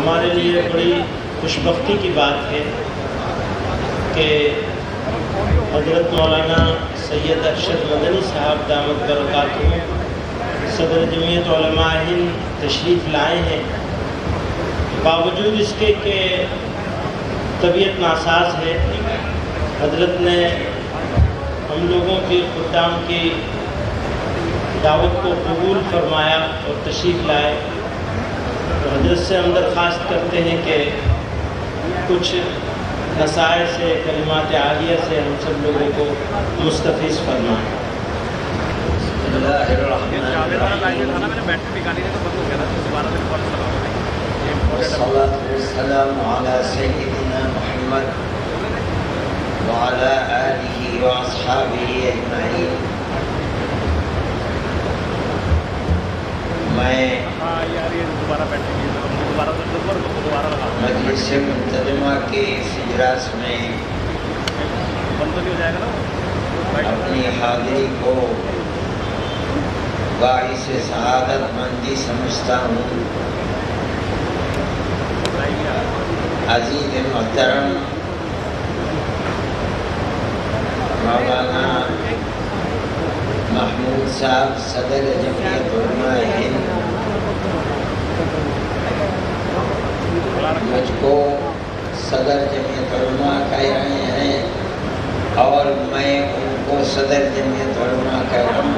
ہمارے لیے بڑی خوش بختی کی بات ہے کہ حضرت مولانا سید ارشد مدنی صاحب دامت برکاتہ صدر جمعیت علماء ہند تشریف لائے ہیں، باوجود اس کے کہ طبیعت ناساز ہے۔ حضرت نے ہم لوگوں کی خدام کی دعوت کو قبول فرمایا اور تشریف لائے، تو حضرت سے ہم درخواست کرتے ہیں کہ کچھ نصائح سے، کلمات عالیہ سے ہم سب لوگوں کو مستفیض فرمائیں۔ بسم اللہ الرحمن الرحیم، والصلاة والسلام علی سیدنا محمد وعلی آلہ واصحابہ اجمعین۔ میں مجلس منتظمہ کے اس اجلاس میں اپنی حاضری کو باعث سعادت مندی سمجھتا ہوں۔ عزیز محترم مولانا محمود صاحب صدر جمعیت علماء ہند مجھ کو صدر جمعیت علماء کہہ رہے ہیں اور میں ان کو صدر جمعیت علماء کہہ رہا ہوں۔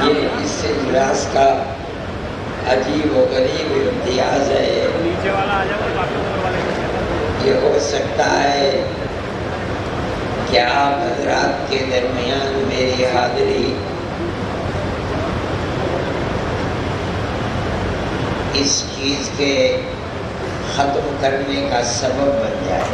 یہ اس اجلاس کا عجیب و غریب امتیاز ہے۔ یہ ہو سکتا ہے کہ آپ حضرات کے درمیان میری حاضری اس چیز کے ختم کرنے کا سبب بن جائے۔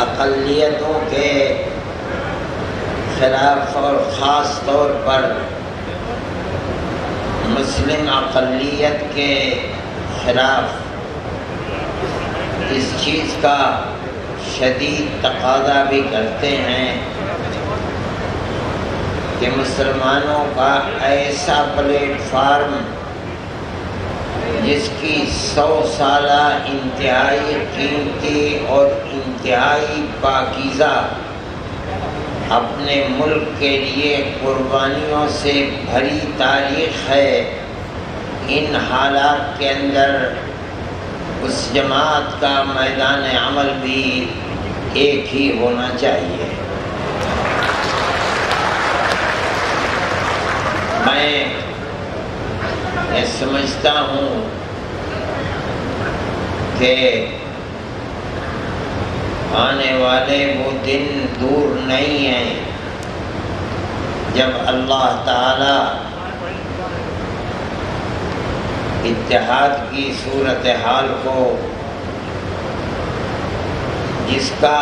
اقلیتوں کے خلاف اور خاص طور پر مسلم اقلیت کے خلاف اس چیز کا شدید تقاضا بھی کرتے ہیں کہ مسلمانوں کا ایسا پلیٹ فارم جس کی 100 سالہ انتہائی قیمتی اور انتہائی پاکیزہ اپنے ملک کے لیے قربانیوں سے بھری تاریخ ہے، ان حالات کے اندر اس جماعت کا میدان عمل بھی ایک ہی ہونا چاہیے۔ میں یہ سمجھتا ہوں کہ آنے والے وہ دن دور نہیں ہیں جب اللہ تعالی اتحاد کی صورتحال کو، جس کا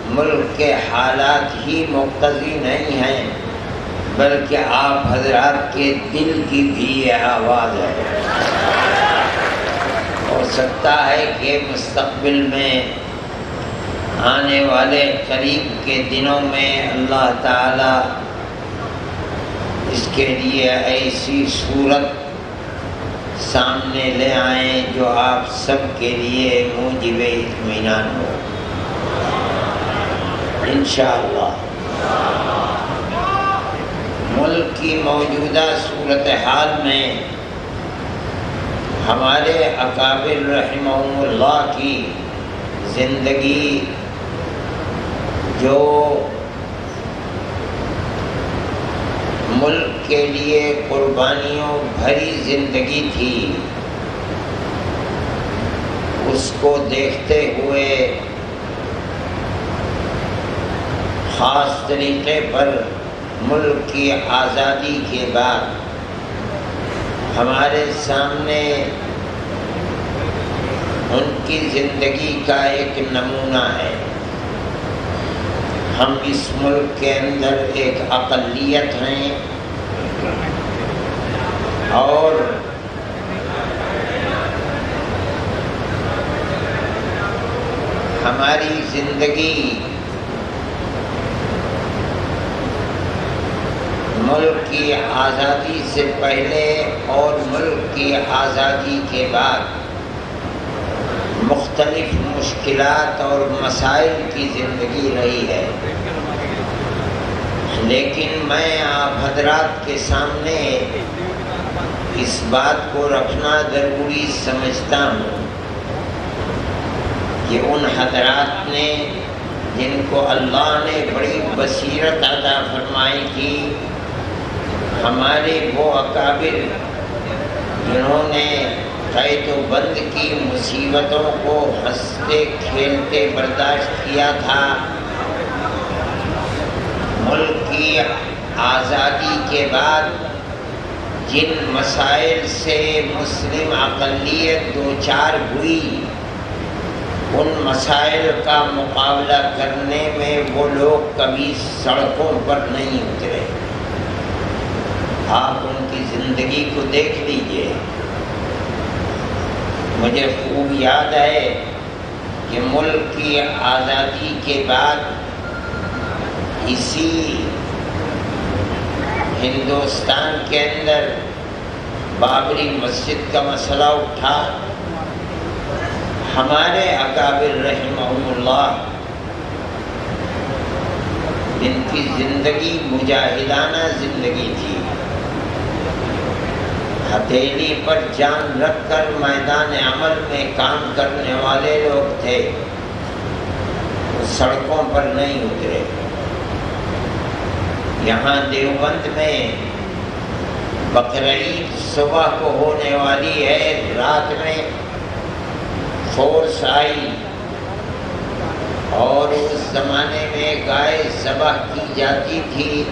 ملک کے حالات ہی مقتضی نہیں ہیں بلکہ آپ حضرات کے دل کی بھی یہ آواز ہے، ہو سکتا ہے کہ مستقبل میں آنے والے قریب کے دنوں میں اللہ تعالی اس کے لیے ایسی صورت سامنے لے آئیں جو آپ سب کے لیے موجب اطمینان ہو انشاءاللہ۔ ملک کی موجودہ صورتحال میں ہمارے اکابر رحمہم اللہ کی زندگی جو ملک کے لیے قربانیوں بھری زندگی تھی، اس کو دیکھتے ہوئے خاص طریقے پر ملک کی آزادی کے بعد ہمارے سامنے ان کی زندگی کا ایک نمونہ ہے۔ ہم اس ملک کے اندر ایک اقلیت ہیں اور ہماری زندگی ملک کی آزادی سے پہلے اور ملک کی آزادی کے بعد مختلف مشکلات اور مسائل کی زندگی رہی ہے، لیکن میں آپ حضرات کے سامنے اس بات کو رکھنا ضروری سمجھتا ہوں کہ ان حضرات نے جن کو اللہ نے بڑی بصیرت عطا فرمائی تھی، ہمارے وہ اکابر جنہوں نے قید و بند کی مصیبتوں کو ہنستے کھیلتے برداشت کیا تھا، ملک کی آزادی کے بعد جن مسائل سے مسلم اقلیت دوچار ہوئی، ان مسائل کا مقابلہ کرنے میں وہ لوگ کبھی سڑکوں پر نہیں اترے۔ آپ ان کی زندگی کو دیکھ لیجئے۔ مجھے خوب یاد ہے کہ ملک کی آزادی کے بعد اسی ہندوستان کے اندر بابری مسجد کا مسئلہ اٹھا۔ ہمارے اکابر رحمہم اللہ جن کی زندگی مجاہدانہ زندگی تھی، ہتھیلی پر جان رکھ کر میدان عمل میں کام کرنے والے لوگ تھے، وہ سڑکوں پر نہیں اترے۔ یہاں دیوبند میں بقرعید صبح کو ہونے والی ہے، رات میں فورس آئی اور اس زمانے میں گائے ذبح کی جاتی تھی،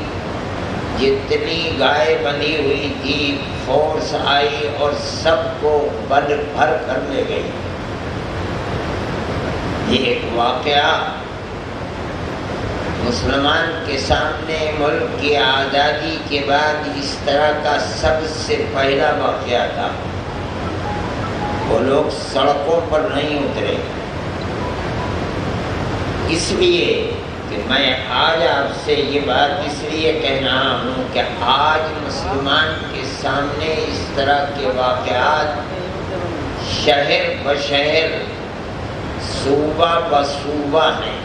جتنی گائے بندھی ہوئی تھی فورس آئی اور سب کو بھر کر لے گئی۔ یہ ایک واقعہ مسلمان کے سامنے ملک کی آزادی کے بعد اس طرح کا سب سے پہلا واقعہ تھا۔ وہ لوگ سڑکوں پر نہیں اترے، اس لیے کہ میں آج آپ سے یہ بات اس لیے کہہ رہا ہوں کہ آج مسلمان کے سامنے اس طرح کے واقعات شہر بشہر، صوبہ بصوبہ ہیں۔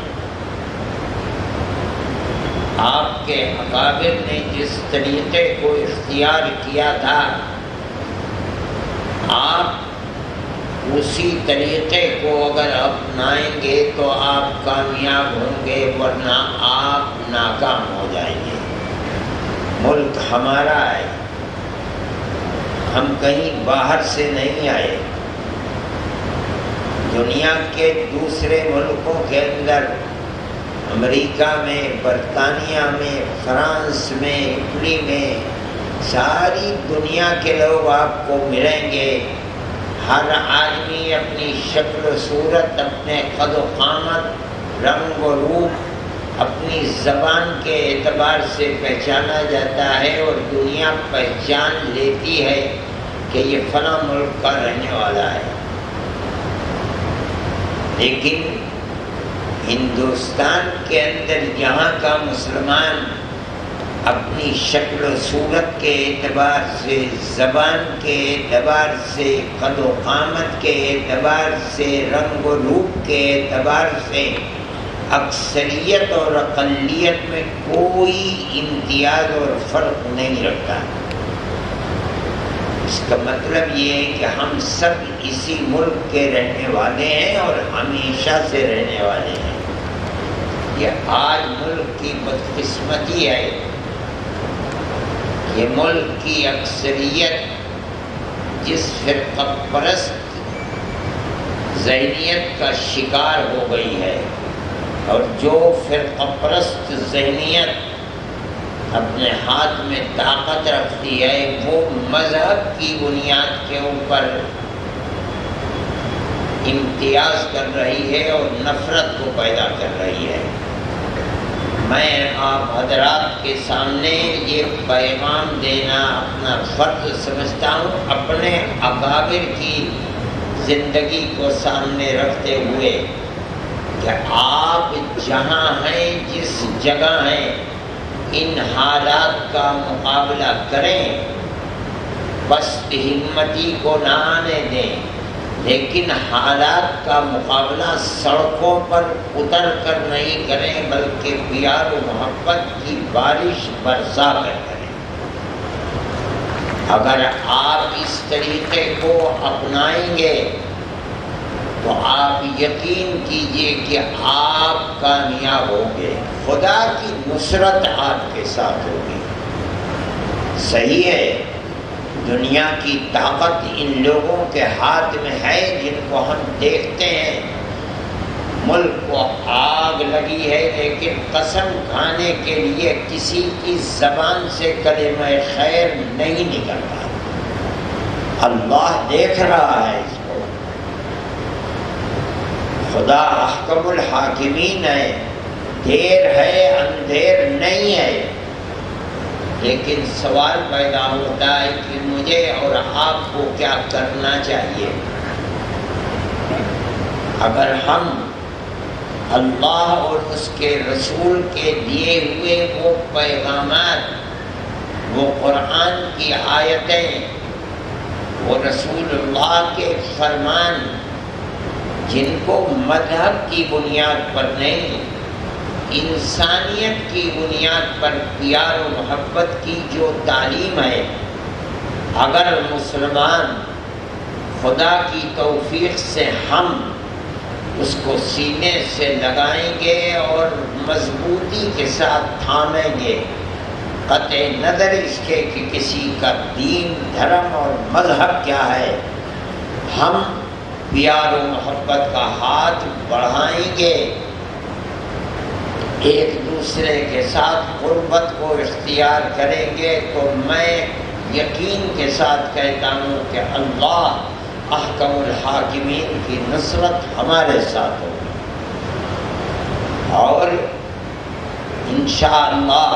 آپ کے اکابر نے جس طریقے کو اختیار کیا تھا، آپ اسی طریقے کو اگر اپنائیں گے تو آپ کامیاب ہوں گے، ورنہ آپ ناکام ہو جائیں گے۔ ملک ہمارا ہے، ہم کہیں باہر سے نہیں آئے۔ دنیا کے دوسرے ملکوں کے اندر، امریکہ میں، برطانیہ میں، فرانس میں، اٹلی میں، ساری دنیا کے لوگ آپ کو ملیں گے۔ ہر آدمی اپنی شکل و صورت، اپنے قد و قامت، رنگ و روپ، اپنی زبان کے اعتبار سے پہچانا جاتا ہے اور دنیا پہچان لیتی ہے کہ یہ فلاں ملک کا رہنے والا ہے۔ لیکن ہندوستان کے اندر یہاں کا مسلمان اپنی شکل و صورت کے اعتبار سے، زبان کے اعتبار سے، قد و قامت کے اعتبار سے، رنگ و روپ کے اعتبار سے اکثریت اور اقلیت میں کوئی امتیاز اور فرق نہیں رکھتا۔ اس کا مطلب یہ ہے کہ ہم سب اسی ملک کے رہنے والے ہیں اور ہمیشہ سے رہنے والے ہیں۔ یہ آج ملک کی بدقسمتی ہے کہ ملک کی اکثریت جس فرقہ پرست ذہنیت کا شکار ہو گئی ہے، اور جو فرقہ پرست ذہنیت اپنے ہاتھ میں طاقت رکھتی ہے وہ مذہب کی بنیاد کے اوپر امتیاز کر رہی ہے اور نفرت کو پیدا کر رہی ہے۔ میں آپ حضرات کے سامنے یہ پیغام دینا اپنا فرض سمجھتا ہوں، اپنے اکابر کی زندگی کو سامنے رکھتے ہوئے، کہ آپ جہاں ہیں، جس جگہ ہیں، ان حالات کا مقابلہ کریں، پست ہمتی کو نہ آنے دیں، لیکن حالات کا مقابلہ سڑکوں پر اتر کر نہیں کریں بلکہ پیار و محبت کی بارش برسا کر کریں۔ اگر آپ اس طریقے کو اپنائیں گے تو آپ یقین کیجئے کہ آپ کامیاب ہوں گے، خدا کی نصرت آپ کے ساتھ ہوگی۔ صحیح ہے، دنیا کی طاقت ان لوگوں کے ہاتھ میں ہے جن کو ہم دیکھتے ہیں، ملک کو آگ لگی ہے، لیکن قسم کھانے کے لیے کسی کی زبان سے کلمہ خیر نہیں نکلتا۔ اللہ دیکھ رہا ہے اس کو، خدا احکم الحاکمین ہے، دیر ہے اندھیر نہیں ہے، لیکن سوال پیدا ہوتا ہے کہ مجھے اور آپ کو کیا کرنا چاہیے۔ اگر ہم اللہ اور اس کے رسول کے دیے ہوئے وہ پیغامات، وہ قرآن کی آیتیں، وہ رسول اللہ کے فرمان، جن کو مذہب کی بنیاد پر نہیں، انسانیت کی بنیاد پر پیار و محبت کی جو تعلیم ہے، اگر مسلمان خدا کی توفیق سے ہم اس کو سینے سے لگائیں گے اور مضبوطی کے ساتھ تھامیں گے، قطع نظر اس کے کہ کسی کا دین، دھرم اور مذہب کیا ہے، ہم پیار و محبت کا ہاتھ بڑھائیں گے، ایک دوسرے کے ساتھ قربت کو اختیار کریں گے، تو میں یقین کے ساتھ کہتا ہوں کہ اللہ احکم الحاکمین کی نصرت ہمارے ساتھ ہوگی، اور انشاءاللہ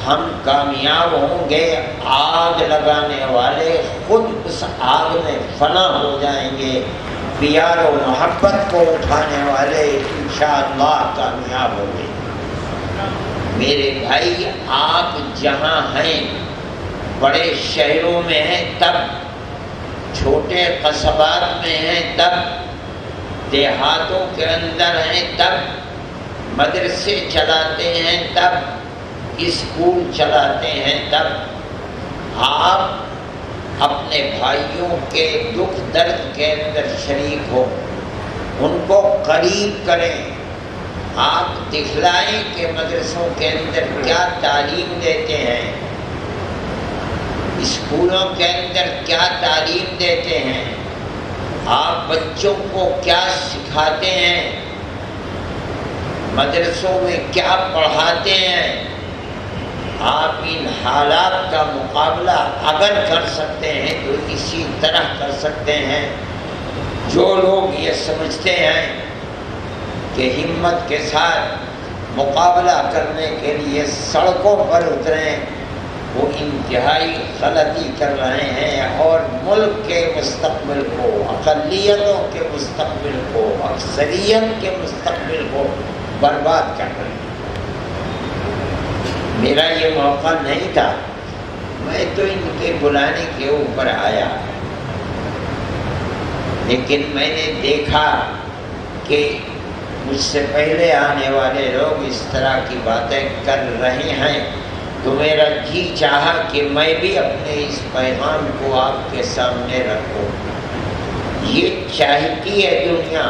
ہم کامیاب ہوں گے۔ آگ لگانے والے خود اس آگ میں فنا ہو جائیں گے، پیار و محبت کو اٹھانے والے انشاءاللہ کامیاب ہوں گے۔ میرے بھائی، آپ جہاں ہیں، بڑے شہروں میں ہیں تب، چھوٹے قصبات میں ہیں تب، دیہاتوں کے اندر ہیں تب، مدرسے چلاتے ہیں تب، اسکول چلاتے ہیں تب، آپ اپنے بھائیوں کے دکھ درد کے اندر شریک ہو، ان کو قریب کریں، آپ دکھلائیں کہ مدرسوں کے اندر کیا تعلیم دیتے ہیں، اسکولوں کے اندر کیا تعلیم دیتے ہیں، آپ بچوں کو کیا سکھاتے ہیں، مدرسوں میں کیا پڑھاتے ہیں۔ آپ ان حالات کا مقابلہ اگر کر سکتے ہیں تو اسی طرح کر سکتے ہیں۔ جو لوگ یہ سمجھتے ہیں کہ ہمت کے ساتھ مقابلہ کرنے کے لیے سڑکوں پر اتریں، وہ انتہائی غلطی کر رہے ہیں، اور ملک کے مستقبل کو، اقلیتوں کے مستقبل کو، اکثریت کے مستقبل کو برباد کر رہے ہیں۔ میرا یہ موقع نہیں تھا، میں تو ان کے بلانے کے اوپر آیا، لیکن میں نے دیکھا کہ مجھ سے پہلے آنے والے لوگ اس طرح کی باتیں کر رہے ہیں، تو میرا جی چاہا کہ میں بھی اپنے اس پیغام کو آپ کے سامنے رکھوں۔ یہ چاہتی ہے دنیا،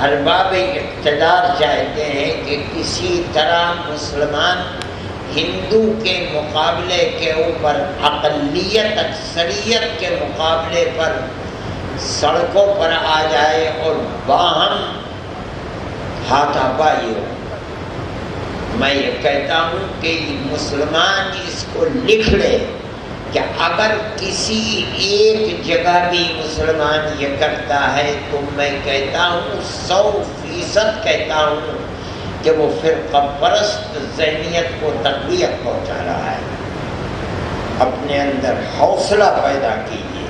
ارباب اقتدار چاہتے ہیں کہ کسی طرح مسلمان ہندو کے مقابلے کے اوپر، اقلیت اکثریت کے مقابلے پر سڑکوں پر آ جائے اور باہم ہاتھا پائی ہو۔ میں یہ کہتا ہوں کہ مسلمان اس کو لکھ لے کہ اگر کسی ایک جگہ بھی مسلمان یہ کرتا ہے تو میں کہتا ہوں 100% کہتا ہوں کہ وہ فرقہ پرست ذہنیت کو تقویت پہنچا رہا ہے۔ اپنے اندر حوصلہ پیدا کیجیے،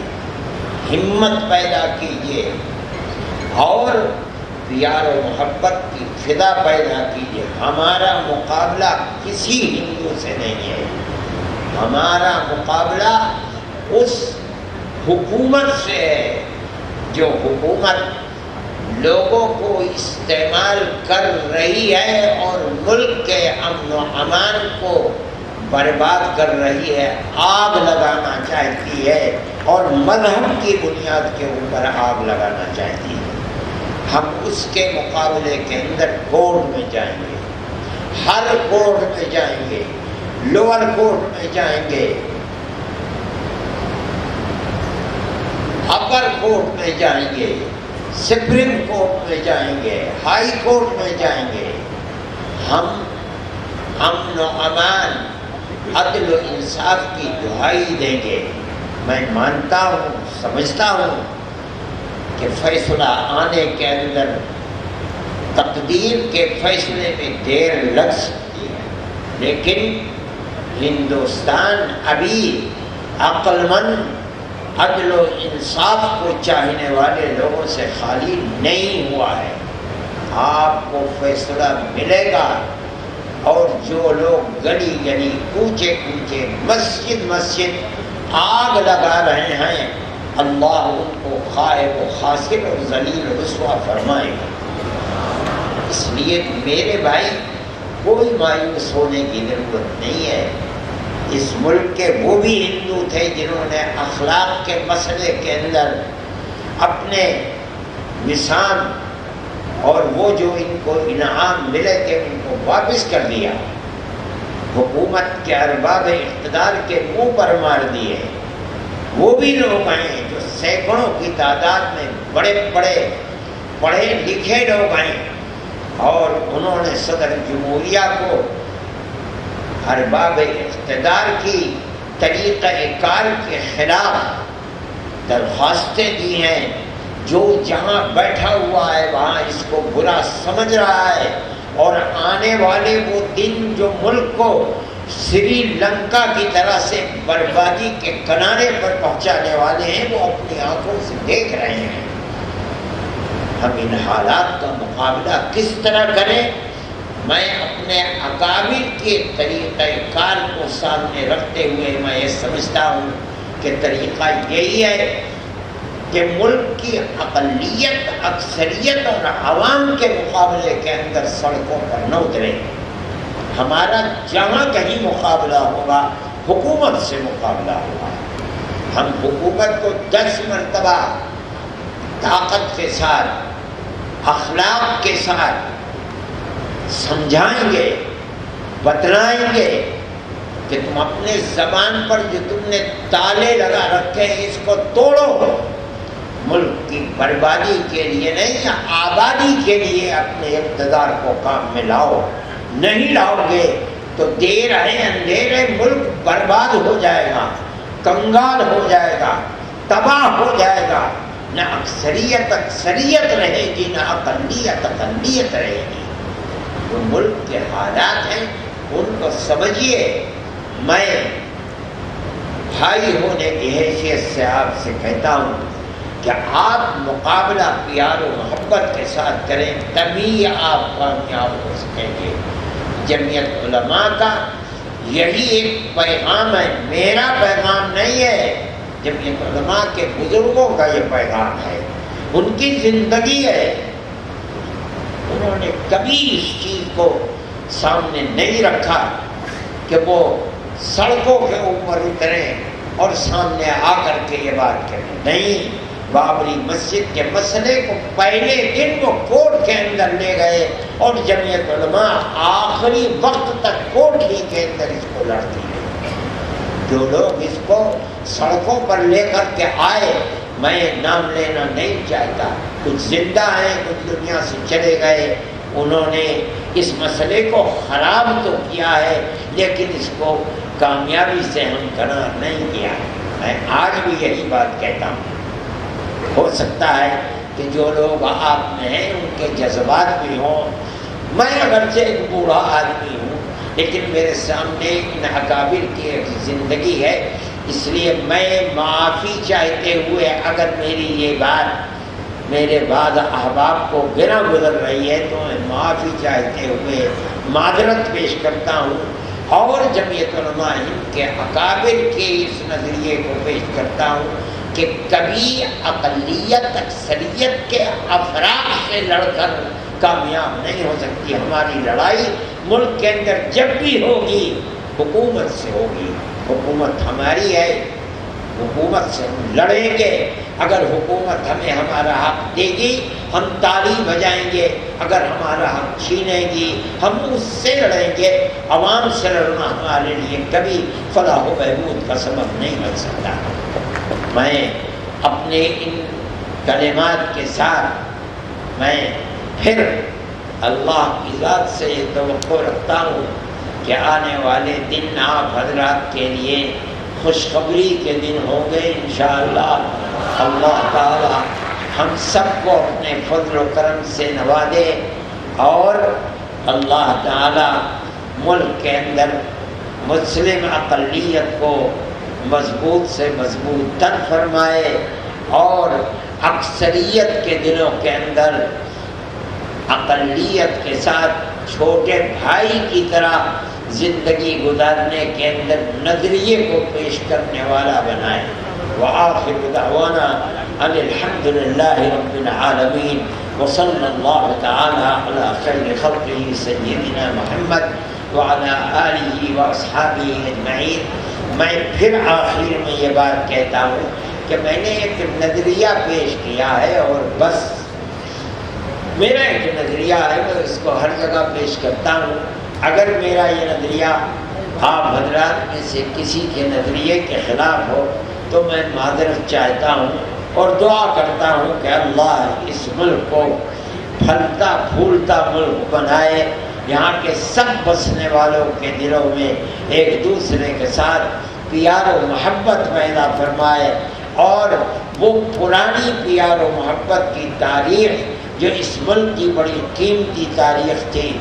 ہمت پیدا کیجیے اور پیار و محبت کی فضا پیدا کیجیے۔ ہمارا مقابلہ کسی ہندو سے نہیں ہے، ہمارا مقابلہ اس حکومت سے ہے جو حکومت لوگوں کو استعمال کر رہی ہے اور ملک کے امن و امان کو برباد کر رہی ہے، آگ لگانا چاہتی ہے اور مذہب کی بنیاد کے اوپر آگ لگانا چاہتی ہے۔ ہم اس کے مقابلے کے اندر کورٹ میں جائیں گے، ہر کورٹ میں جائیں گے، لوور کورٹ میں جائیں گے، اپر کورٹ میں جائیں گے، سپریم کورٹ میں جائیں گے، ہائی کورٹ میں جائیں گے۔ ہم امن و امان، عدل و انصاف کی دہائی دیں گے۔ میں مانتا ہوں، سمجھتا ہوں کہ فیصلہ آنے کے اندر تقدیر کے فیصلے میں دیر لگ سکتی ہے، لیکن ہندوستان ابھی عقل مند، عدل و انصاف کو چاہنے والے لوگوں سے خالی نہیں ہوا ہے۔ آپ کو فیصلہ ملے گا، اور جو لوگ گلی گلی، کوچے کوچے، مسجد مسجد آگ لگا رہے ہیں، اللہ ان کو خائب و خاسر اور ذلیل و رسوا فرمائے گا۔ اس لیے میرے بھائی کوئی مایوس ہونے کی ضرورت نہیں ہے۔ اس ملک کے وہ بھی ہندو تھے جنہوں نے اخلاق کے مسئلے کے اندر اپنے نظام اور وہ جو ان کو انعام ملے تھے ان کو واپس کر دیا، حکومت کے ارباب اقتدار کے منہ پر مار دیے۔ وہ بھی لوگ آئے جو سینکڑوں کی تعداد میں بڑے بڑے پڑھے لکھے لوگ آئے، اور انہوں نے صدر جمہوریہ کو ارباب اقتدار کی طریقہ کار کے خلاف درخواستیں دی ہیں۔ جو جہاں بیٹھا ہوا ہے وہاں اس کو برا سمجھ رہا ہے، اور آنے والے وہ دن جو ملک کو سری لنکا کی طرح سے بربادی کے کنارے پر پہنچانے والے ہیں، وہ اپنی آنکھوں سے دیکھ رہے ہیں۔ ہم ان حالات کا مقابلہ کس طرح کریں؟ میں اپنے اکابر کے طریقہ کار کو سامنے رکھتے ہوئے میں یہ سمجھتا ہوں کہ طریقہ یہی ہے کہ ملک کی اقلیت، اکثریت اور عوام کے مقابلے کے اندر سڑکوں پر نہ اترے۔ ہمارا جہاں کہیں مقابلہ ہوگا حکومت سے مقابلہ ہوگا۔ ہم حکومت کو 10 مرتبہ طاقت کے ساتھ، اخلاق کے ساتھ سمجھائیں گے، بتلائیں گے کہ تم اپنے زبان پر جو تم نے تالے لگا رکھے ہیں اس کو توڑو، ملک کی بربادی کے لیے نہیں، آبادی کے لیے اپنے اقتدار کو کام میں لاؤ۔ نہیں لاؤ گے تو دیر ہے اندھیر ہے ملک برباد ہو جائے گا، کنگال ہو جائے گا، تباہ ہو جائے گا۔ نہ اکثریت اکثریت رہے گی، نہ اقلیت اقلیت رہے گی۔ وہ ملک کے حالات ہیں، ان کو سمجھیے۔ میں بھائی ہونے کی حیثیت سے آپ سے کہتا ہوں کہ آپ مقابلہ پیار و محبت کے ساتھ کریں، تبھی آپ کامیاب ہو سکیں گے۔ جمعیت علماء کا یہی ایک پیغام ہے، میرا پیغام نہیں ہے، جمعیت علماء کے بزرگوں کا یہ پیغام ہے، ان کی زندگی ہے۔ انہوں نے کبھی اس چیز کو سامنے نہیں رکھا کہ وہ سڑکوں کے اوپر اتریں اور سامنے آ کر کے یہ بات کریں. نہیں، بابری مسجد کے مسئلے کو پہلے دن وہ کورٹ کے اندر لے گئے اور جمعیت علماء آخری وقت تک کورٹ ہی کے اندر اس کو لڑتی ہے. جو لوگ اس کو سڑکوں پر لے کر کے آئے، میں نام لینا نہیں چاہتا، کچھ زندہ ہیں، کچھ دنیا سے چلے گئے، انہوں نے اس مسئلے کو خراب تو کیا ہے لیکن اس کو کامیابی سے ہمکنار نہیں کیا. میں آج بھی یہی بات کہتا ہوں. ہو سکتا ہے کہ جو لوگ آپ میں ہیں ان کے جذبات بھی ہوں. میں اگرچہ ایک بوڑھا آدمی ہوں لیکن میرے سامنے ان اکابر کی ایک زندگی ہے، اس لیے میں معافی چاہتے ہوئے اگر میری یہ بات میرے بعض احباب کو گرا گزر رہی ہے تو میں معافی چاہتے ہوئے معذرت پیش کرتا ہوں اور جمعیت علماء ہند کے اکابر کے اس نظریے کو پیش کرتا ہوں کہ کبھی اقلیت اکثریت کے افراد سے لڑ کر کامیاب نہیں ہو سکتی. ہماری لڑائی ملک کے اندر جب بھی ہوگی حکومت سے ہوگی. حکومت ہماری ہے، حکومت سے ہم لڑیں گے. اگر حکومت ہمیں ہمارا حق دے گی ہم تالی بجائیں گے، اگر ہمارا حق چھینے گی ہم اس سے لڑیں گے. عوام سے لڑنا ہمارے لیے کبھی فلاح و بہبود کا سبب نہیں بن سکتا. میں اپنے ان کلمات کے ساتھ میں پھر اللہ کی ذات سے یہ توقع رکھتا ہوں کہ آنے والے دن آپ حضرات کے لیے خوشخبری کے دن ہوں گے انشاءاللہ. اللہ تعالی ہم سب کو اپنے فضل و کرم سے نوازے اور اللہ تعالی ملک کے اندر مسلم اقلیت کو مضبوط سے مضبوط تر فرمائے اور اکثریت کے دلوں کے اندر اقلیت کے ساتھ چھوٹے بھائی کی طرح زندگی گزارنے کے اندر نظریے کو پیش کرنے والا بنائے. وآخر دعوانا ان الحمد للہ رب العالمین وصلی اللہ تعالی علی خیر خلقہ سیدنا محمد وعلی آلہ واصحابہ اجمعین. میں پھر آخر میں یہ بات کہتا ہوں کہ میں نے ایک نظریہ پیش کیا ہے اور بس میرا ایک نظریہ ہے، میں اس کو ہر جگہ پیش کرتا ہوں. اگر میرا یہ نظریہ آپ حضرات میں سے کسی کے نظریے کے خلاف ہو تو میں معذرت چاہتا ہوں اور دعا کرتا ہوں کہ اللہ اس ملک کو پھلتا پھولتا ملک بنائے. یہاں کے سب بسنے والوں کے دلوں میں ایک دوسرے کے ساتھ پیار و محبت پیدا فرمائے اور وہ پرانی پیار و محبت کی تاریخ جو اس ملک کی بڑی قیمتی تاریخ تھی،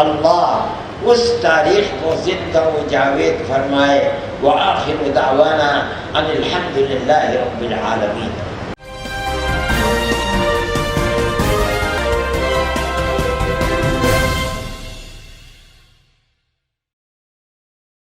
اللہ اس تاریخ کو زندہ و جاوید فرمائے. وآخر دعوانا ان الحمد للہ رب العالمین.